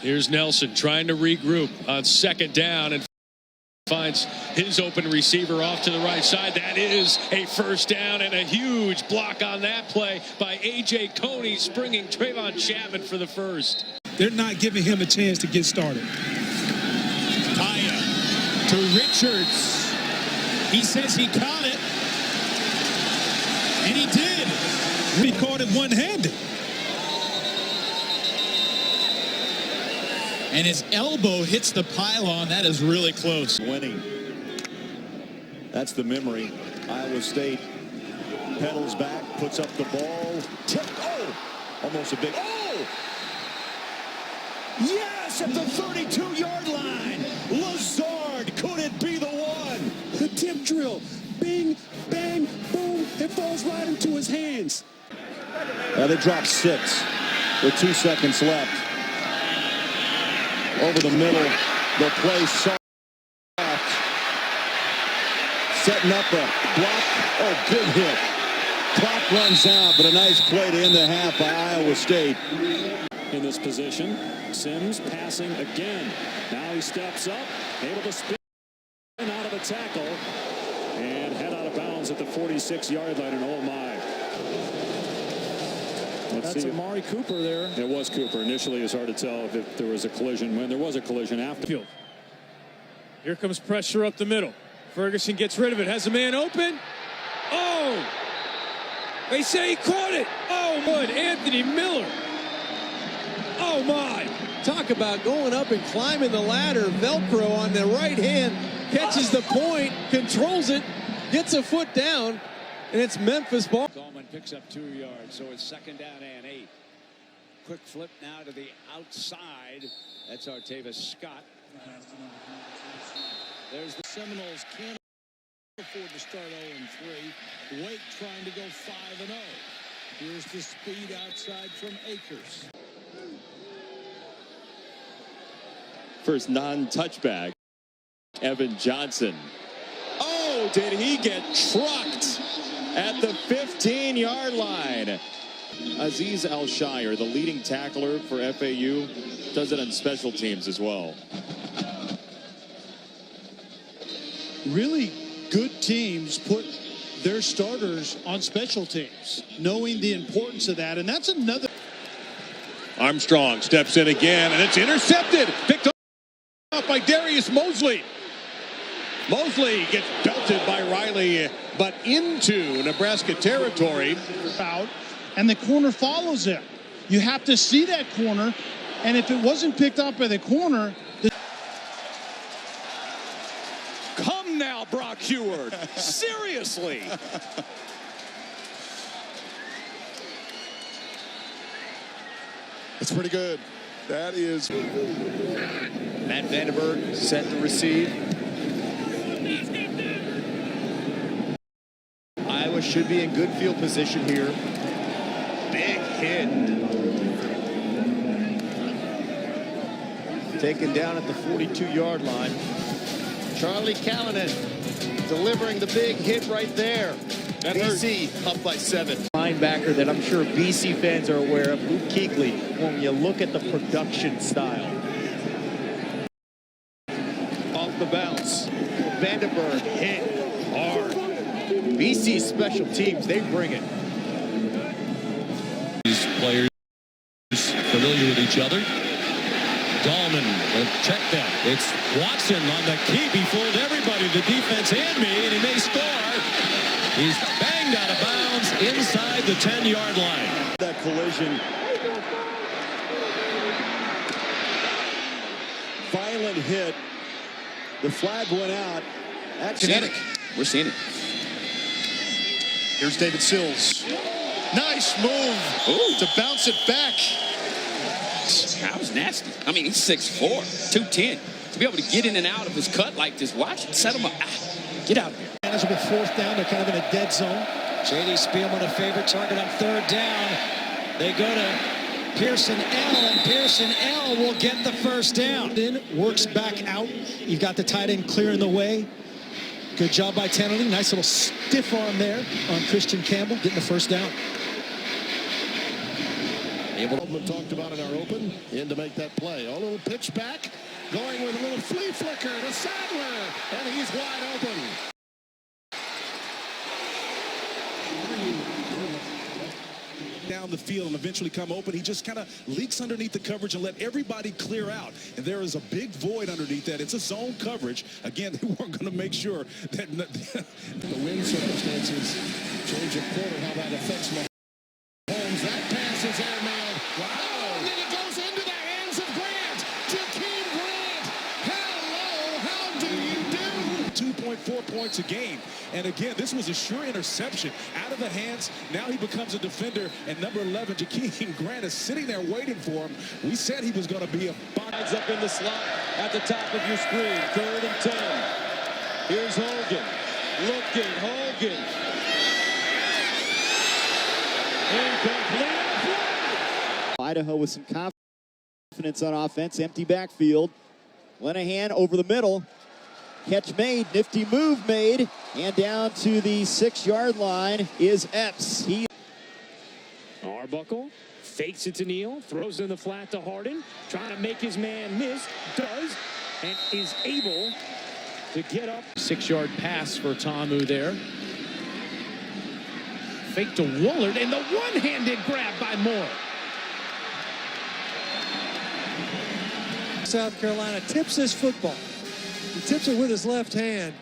Here's Nelson trying to regroup on second down and finds his open receiver off to the right side. That is a first down and a huge block on that play by A.J. Coney, springing Trayvon Chapman for the first. They're not giving him a chance to get started. Kaya to Richards. He says he caught it. And he did. He caught it one-handed. And his elbow hits the pylon. That is really close. Winning. That's the memory. Iowa State pedals back, puts up the ball. Oh! Almost a big. Oh! Yes, at the 32-yard line. Lazard, could it be the one? The tip drill. Bing, bang, boom. It falls right into his hands. They dropped 6 with 2 seconds left. Over the middle, the play soft. Setting up a block. Oh, big hit. Clock runs out, but a nice play to end the half by Iowa State. In this position, Sims passing again. Now he steps up, able to spin out of the tackle, and head out of bounds at the 46-yard line. And oh my. That's Amari Cooper there. It was Cooper. Initially, it's hard to tell if there was a collision. When there was a collision after. Field. Here comes pressure up the middle. Ferguson gets rid of it. Has a man open. Oh! They say he caught it. Oh, good. Anthony Miller. Oh, my. Talk about going up and climbing the ladder. Velcro on the right hand. Catches the point. Controls it. Gets a foot down. And it's Memphis ball. Coleman picks up 2 yards, so it's second down and 8. Quick flip now to the outside. That's Artavis Scott. There's the Seminoles can't afford to start 0-3. Wake trying to go 5-0. Here's the speed outside from Akers. First non-touchback, Evan Johnson. Oh, did he get trucked at the 15-yard line? Aziz Al-Shire, the leading tackler for FAU, does it on special teams as well. Really good teams put their starters on special teams, knowing the importance of that, and that's another. Armstrong steps in again, and it's intercepted. Picked up by Darius Mosley. Mosley gets belted by Reilly, but into Nebraska territory. Out, and the corner follows him. You have to see that corner, and if it wasn't picked up by the corner. Come now, Brock Heward. Seriously. That's pretty good. That is. Matt Vandenberg set to receive. Iowa should be in good field position here. Big hit. Taken down at the 42-yard line. Charlie Callinan delivering the big hit right there. That BC hurt. Up by 7. Linebacker that I'm sure BC fans are aware of, Luke Kuechly, when you look at the production style. Off the bounce. Vandenberg hit hard. BC special teams, they bring it. These players familiar with each other. Dahlman, check that. It's Watson on the key. He fooled everybody, the defense and me, and he may score. He's banged out of bounds inside the 10-yard line. That collision. Violent hit. The flag went out. Kinetic. We're seeing it. Here's David Sills. Nice move to bounce it back. That was nasty. I mean, he's 6'4", 210. To be able to get in and out of his cut like this, watch it, set him up. Get out of here. Manageable fourth down. They're kind of in a dead zone. J.D. Spielman, a favorite target on third down. They go to Pierson-El, and Pierson-El will get the first down. Then works back out. You've got the tight end clearing the way. Good job by Tannery. Nice little stiff arm there on Christian Campbell, getting the first down. Coleman talked about in our open, in to make that play. A little pitch back, going with a little flea flicker to Sadler, and he's wide open. Down the field and eventually come open. He just kind of leaks underneath the coverage and let everybody clear out. And there is a big void underneath that. It's a zone coverage. Again, they weren't going to make sure that the wind circumstances change of quarter, how that affects Mahomes. That pass is airmailed. Wow. And then it goes into the hands of Grant. Jakeem Grant. Hello, how do you do? 2.4 points a game. And again, this was a sure interception out of the hands. Now he becomes a defender, and number 11, Jakeem Grant, is sitting there waiting for him. We said he was going to be a Lines up in the slot at the top of your screen. 3rd and 10. Here's Hogan. Looking, Hogan. Incomplete. Idaho with some confidence on offense. Empty backfield. Linehan over the middle. Catch made, nifty move made, and down to the 6-yard line is Epps. Arbuckle fakes it to Neal, throws in the flat to Harden, trying to make his man miss, does, and is able to get up. 6-yard pass for Tamu there. Fake to Woolard, and the one-handed grab by Moore. South Carolina tips this football. He tips it with his left hand,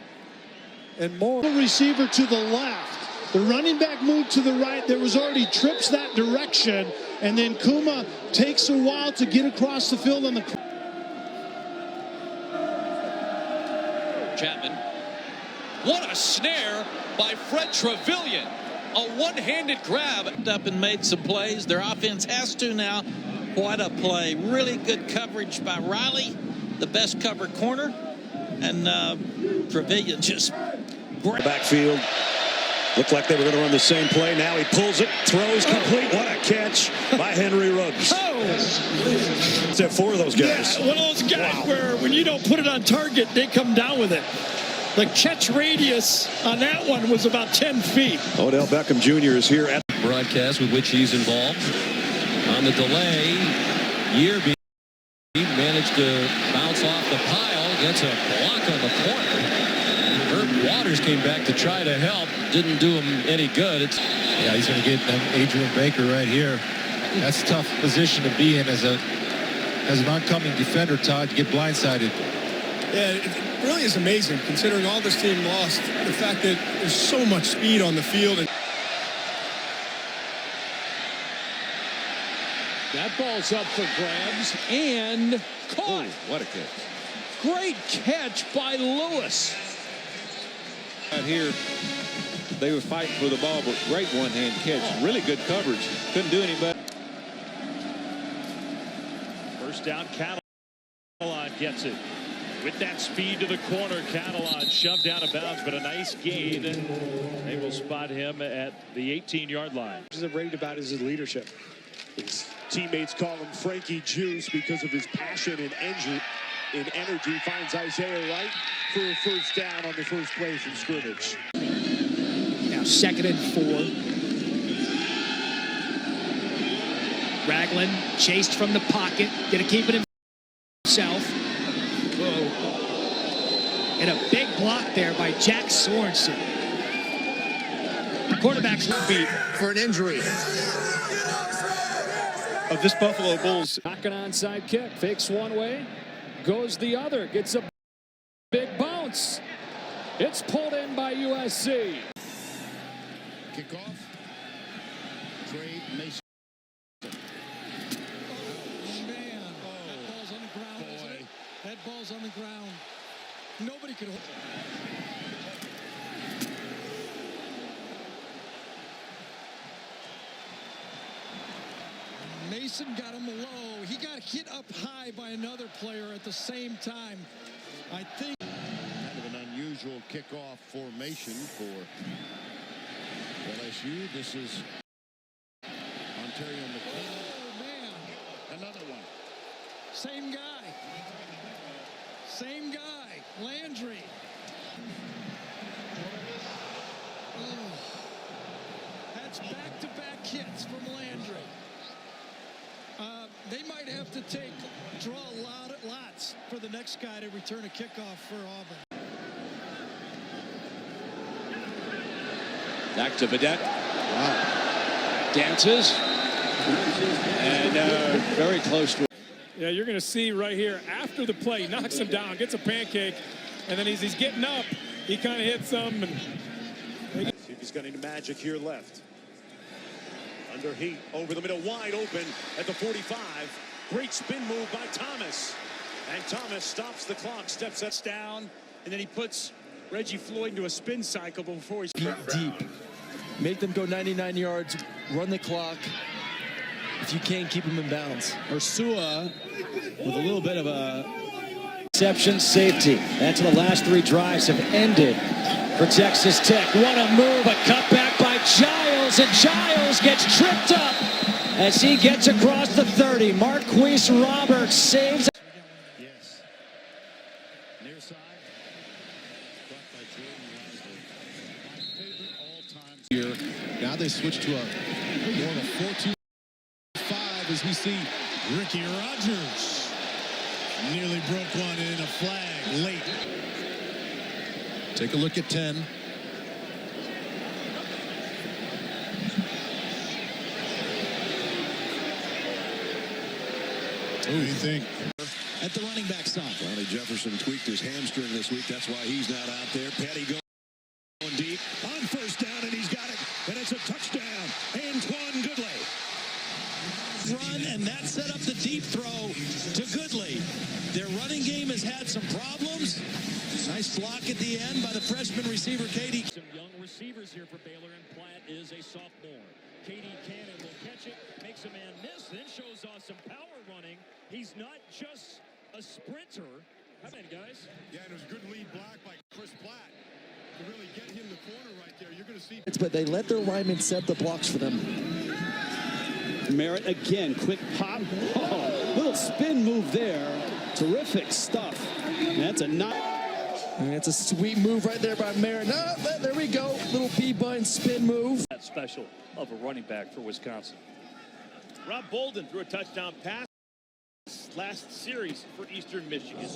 and Moore. The receiver to the left. The running back moved to the right. There was already trips that direction, and then Kuma takes a while to get across the field on the. Chapman. What a snare by Fred Trevelyan. A one-handed grab. Up and made some plays. Their offense has to now. Quite a play. Really good coverage by Reilly, the best covered corner. And Trevelyan just backfield. Looked like they were going to run the same play. Now he pulls it, throws complete. What a catch by Henry Ruggs. Except 4 of those guys. Yeah, one of those guys where when you don't put it on target, they come down with it. The catch radius on that one was about 10 feet. Odell Beckham Jr. is here at broadcast with which he's involved. On the delay, Yearby managed to bounce off the pile. Gets a block on the corner. Herb Waters came back to try to help. Didn't do him any good. Yeah, he's going to get Adrian Baker right here. That's a tough position to be in as an oncoming defender, Todd, to get blindsided. Yeah, it really is amazing considering all this team lost. The fact that there's so much speed on the field. That ball's up for grabs and caught. Ooh, what a catch. Great catch by Lewis. Out here, they were fighting for the ball, but great one-hand catch. Really good coverage. Couldn't do any better. First down, Canaan gets it. With that speed to the corner, Canaan shoved out of bounds, but a nice gain. They will spot him at the 18-yard line. What I'm worried about is his leadership. His teammates call him Frankie Juice because of his passion and energy. Finds Isaiah Wright for a first down on the first play from scrimmage. Now 2nd and 4. Ragland chased from the pocket. Gonna keep it himself. Whoa. And a big block there by Jack Sorensen. Quarterback's beat for an injury. Of this Buffalo Bulls. Knock an onside kick. Fakes one way. Goes the other. Gets a big bounce. It's pulled in by USC. Kickoff. Trey Mason. Man, that ball's on the ground, isn't it? That ball's on the ground. Nobody could hold it. Mason got him low. He got hit up high by another player at the same time. I think Kind of an unusual kickoff formation for LSU. This is Ontario McKinney. Oh, man. Another one. Same guy. Same guy. Landry. Oh. That's back-to-back hits from Landry. They might have to draw lots for the next guy to return a kickoff for Auburn. Back to Vedette. Wow. Dances. And very close to it. Yeah, you're going to see right here, after the play, knocks him down, gets a pancake, and then he's getting up, he kind of hits him. And see if he's got any magic here left. Under heat, over the middle, wide open at the 45. Great spin move by Thomas. And Thomas stops the clock, steps us down, and then he puts Reggie Floyd into a spin cycle before he's deep. Make them go 99 yards, run the clock. If you can't keep them in bounds. Ursua with a little bit of a exception safety. That's the last 3 drives have ended for Texas Tech. What a move, a cutback by Giles, and Giles gets tripped up as he gets across the 30. Marquise Roberts saves. Yes. Near side. Brought by Jordan Lazard. My favorite all-time. Here. Now they switch to a more of a 4-2-5 as we see Ricky Rogers nearly broke one in a flag late. Take a look at 10. What do you think? At the running back spot. Ronnie Jefferson tweaked his hamstring this week. That's why he's not out there. Petty going deep on first down, and he's got it. And it's a touchdown. Antoine Goodley. Run, and that set up the deep throw to Goodley. Their running game has had some problems. Nice block at the end by the freshman receiver, Katie. Some young receivers here for Baylor, and Platt is a sophomore. Canaan will catch it, makes a man miss, then shows off some power running. He's not just a sprinter. How many guys? Yeah, and it was a good lead block by Chris Platt to really get him the corner right there. You're going to see. But they let their linemen set the blocks for them. Merritt again, quick pop. Oh, little spin move there. Terrific stuff. That's a and it's a sweet move right there by Merritt. No, there we go. Little B-bun spin move. That special of a running back for Wisconsin. Rob Bolden threw a touchdown pass last series for Eastern Michigan.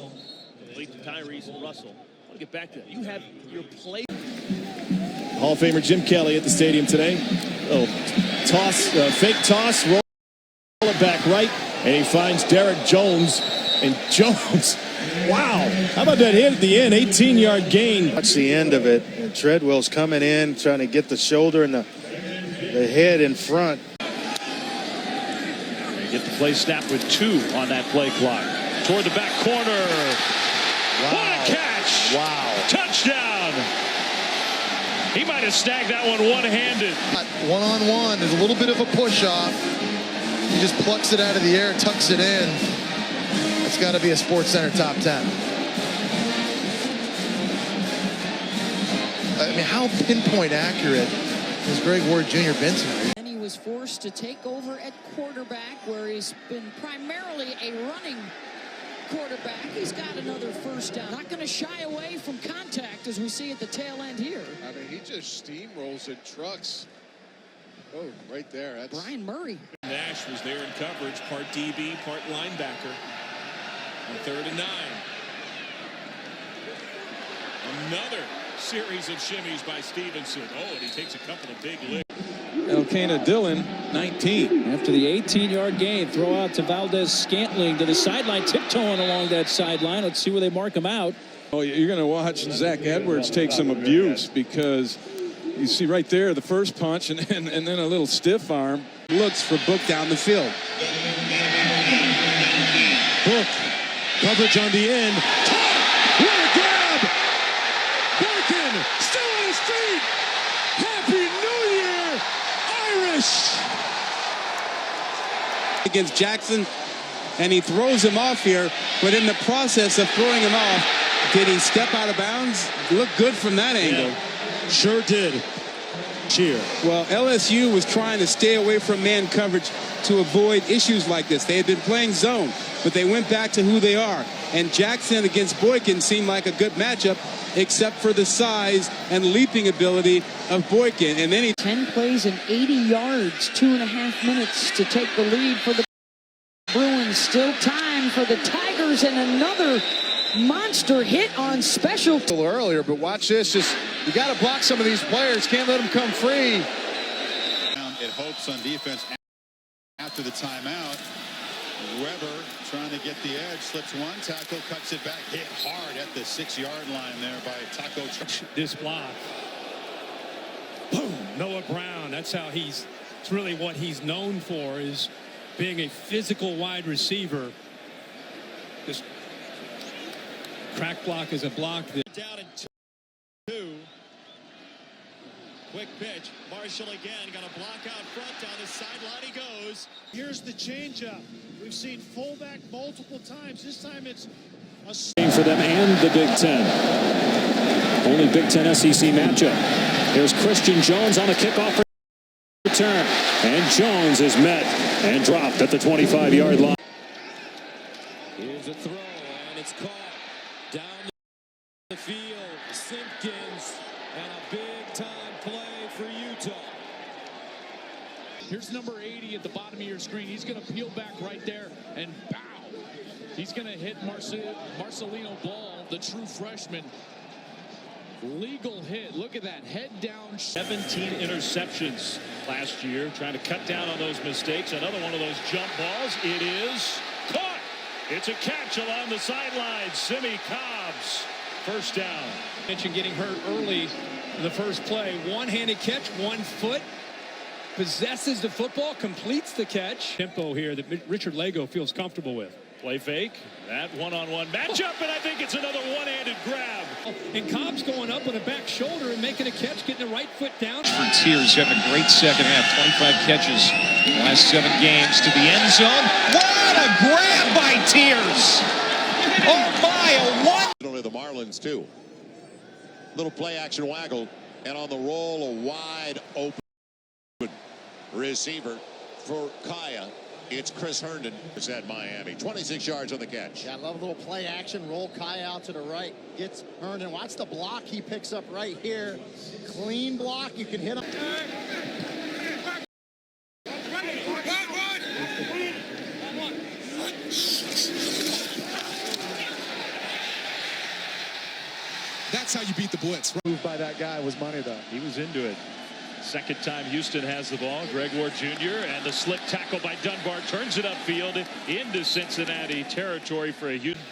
Complete to Tyrese and Russell. I want to get back to that. You have your play. Hall of Famer Jim Kelly at the stadium today. Oh, toss, fake toss, roll it back right, and he finds Derek Jones. And Jones, wow, how about that hit at the end? 18-yard gain. Watch the end of it. And Treadwell's coming in, trying to get the shoulder and the head in front. They get the play snap with 2 on that play clock. Toward the back corner. Wow. What a catch! Wow. Touchdown! He might have snagged that one one-handed. One-on-one, there's a little bit of a push-off. He just plucks it out of the air, tucks it in. It's got to be a Sports Center top 10. I mean, how pinpoint accurate has Greg Ward Jr. been tonight? And he was forced to take over at quarterback, where he's been primarily a running quarterback. He's got another first down. Not going to shy away from contact as we see at the tail end here. I mean, he just steamrolls and trucks. Oh, right there. That's Brian Murray. Nash was there in coverage, part DB, part linebacker. On 3rd and 9. Another series of shimmies by Stevenson. Oh, and he takes a couple of big licks. Elkanah Dillon, 19. After the 18-yard gain, throw out to Valdez-Scantling to the sideline, tiptoeing along that sideline. Let's see where they mark him out. Oh, you're going to watch Zach Edwards take some abuse, because you see right there the first punch and then a little stiff arm. Looks for Book down the field. Book. Coverage on the end. What a grab! Boykin still on his feet. Happy New Year, Irish! Against Jackson, and he throws him off here, but in the process of throwing him off, did he step out of bounds? Looked good from that angle. Yeah, sure did. Cheer. Well, LSU was trying to stay away from man coverage to avoid issues like this. They had been playing zone, but they went back to who they are. And Jackson against Boykin seemed like a good matchup, except for the size and leaping ability of Boykin. And then he 10 plays and 80 yards, 2.5 minutes to take the lead for the still time for the Tigers and another monster hit on special. A little earlier, but watch this. Just you got to block some of these players. Can't let them come free. It hopes on defense after the timeout. Weber trying to get the edge, slips one tackle, cuts it back, hit hard at the 6-yard line there by Taco. This block. Boom. Noah Brown. That's how it's really what he's known for, is being a physical wide receiver. Just crack block is a block. Down in 2. Quick pitch. Marshall again. Got a block out front. Down the sideline he goes. Here's the changeup. We've seen fullback multiple times. This time it's a for them and the Big Ten. Only Big Ten SEC matchup. There's Christian Jones on a kickoff return. And Jones is met and dropped at the 25-yard line. Here's a throw, and it's caught down the field. Simpkins, and a big-time play for Utah. Here's number 80 at the bottom of your screen. He's going to peel back right there, and bow. He's going to hit Marcelino Ball, the true freshman. Legal hit. Look at that. Head down. 17 interceptions last year, trying to cut down on those mistakes. Another one of those jump balls. It is caught. It's a catch along the sideline. Simi Cobbs. First down. Mentioned getting hurt early in the first play. One-handed catch, 1 foot. Possesses the football, completes the catch. Tempo here that Richard Lago feels comfortable with. Play fake. That one-on-one matchup, and I think it's another one-handed grab. And Cobbs going up on a back shoulder and making a catch, getting the right foot down. Frontiers have a great second half. 25 catches last 7 games to the end zone. What a grab by Tears! Oh my, a one! The Marlins too. Little play action waggle, and on the roll, a wide open receiver for Kaya. It's Chris Herndon. It's at Miami. 26 yards on the catch. Yeah, I love a little play action. Roll Kaya out to the right. Gets Herndon. Watch the block he picks up right here. Clean block. You can hit him. That's how you beat the blitz. Move by that guy was money, though. He was into it. Second time Houston has the ball. Greg Ward Jr. and the slick tackle by Dunbar turns it upfield into Cincinnati territory for a Houston.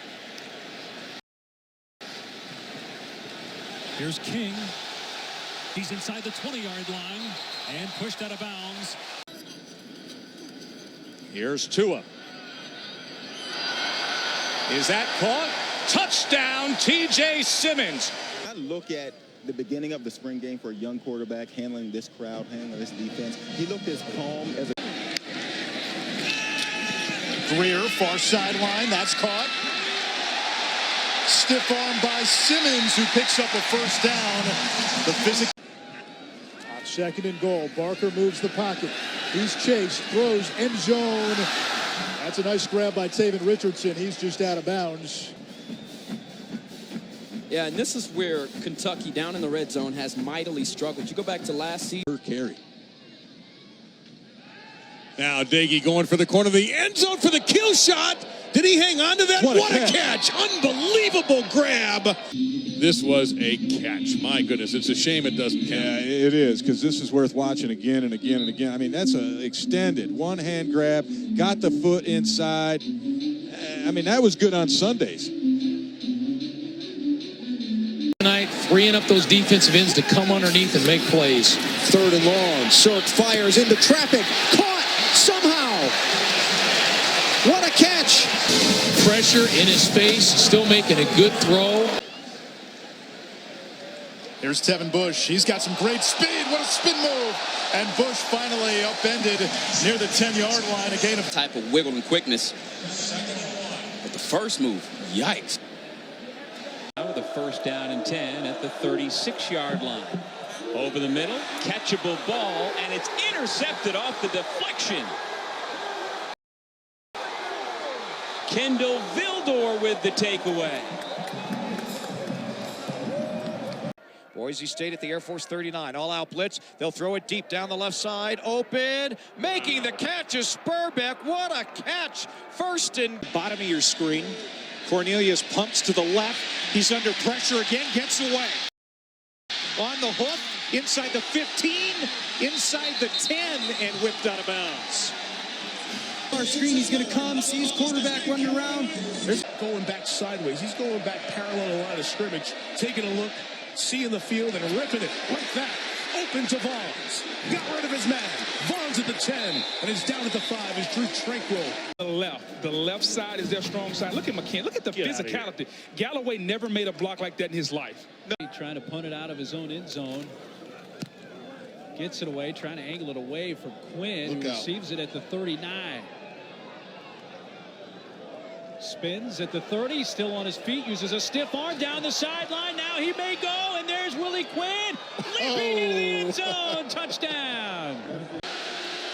Here's King. He's inside the 20-yard line and pushed out of bounds. Here's Tua. Is that caught? Touchdown, T.J. Simmons. I look at the beginning of the spring game for a young quarterback handling this crowd, handling this defense. He looked as calm as a... Greer, far sideline. That's caught. Stiff arm by Simmons, who picks up a first down. The physical. On 2nd and goal, Barker moves the pocket. He's chased, throws, end zone. That's a nice grab by Taven Richardson. He's just out of bounds. Yeah, and this is where Kentucky down in the red zone has mightily struggled. You go back to last season. Carry. Now Daggy going for the corner of the end zone for the kill shot. Did he hang on to that? What a catch. Unbelievable grab. This was a catch. My goodness, it's a shame it doesn't count. Yeah, it is, because this is worth watching again and again and again. I mean, that's an extended one-hand grab, got the foot inside. I mean, that was good on Sundays. Tonight, freeing up those defensive ends to come underneath and make plays. 3rd and long. Sirk fires into traffic. Caught somehow. What a catch. Pressure in his face, still making a good throw. Here's Tevin Bush. He's got some great speed. What a spin move. And Bush finally upended near the 10-yard line. A gain of type of wiggle and quickness. But the first move, yikes. Now with a first down and 10 at the 36-yard line. Over the middle, catchable ball, and it's intercepted off the deflection. Kendall Vildor with the takeaway. Boise State at the Air Force 39. All out blitz. They'll throw it deep down the left side. Open. Making the catch is Spurbeck. What a catch. First and bottom of your screen. Cornelius pumps to the left. He's under pressure again. Gets away. On the hook. Inside the 15. Inside the 10. And whipped out of bounds. Our screen, he's going to come, see his quarterback running around. There's going back sideways. He's going back parallel to the line of scrimmage, taking a look, seeing the field, and ripping it like that. Open to Vaughns. Got rid of his man. Vaughns at the 10, and is down at the 5 is Drew Tranquil. The left side is their strong side. Look at McKen. Look at the physicality. Galloway never made a block like that in his life. Trying to punt it out of his own end zone. Gets it away, trying to angle it away from Quinn. Receives it at the 39. Spins at the 30, still on his feet, uses a stiff arm down the sideline. Now he may go, and there's Willie Quinn leaping into the end zone. Touchdown.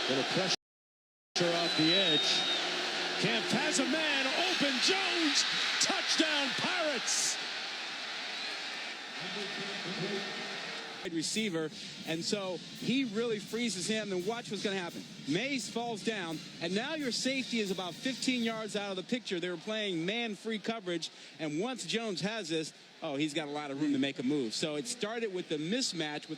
Little pressure off the edge. Camp has a man, open Jones. Touchdown, Pirates. Receiver, and so he really freezes him, and watch what's going to happen. Mays falls down, and now your safety is about 15 yards out of the picture. They were playing man-free coverage, and once Jones has this, he's got a lot of room to make a move. So it started with the mismatch with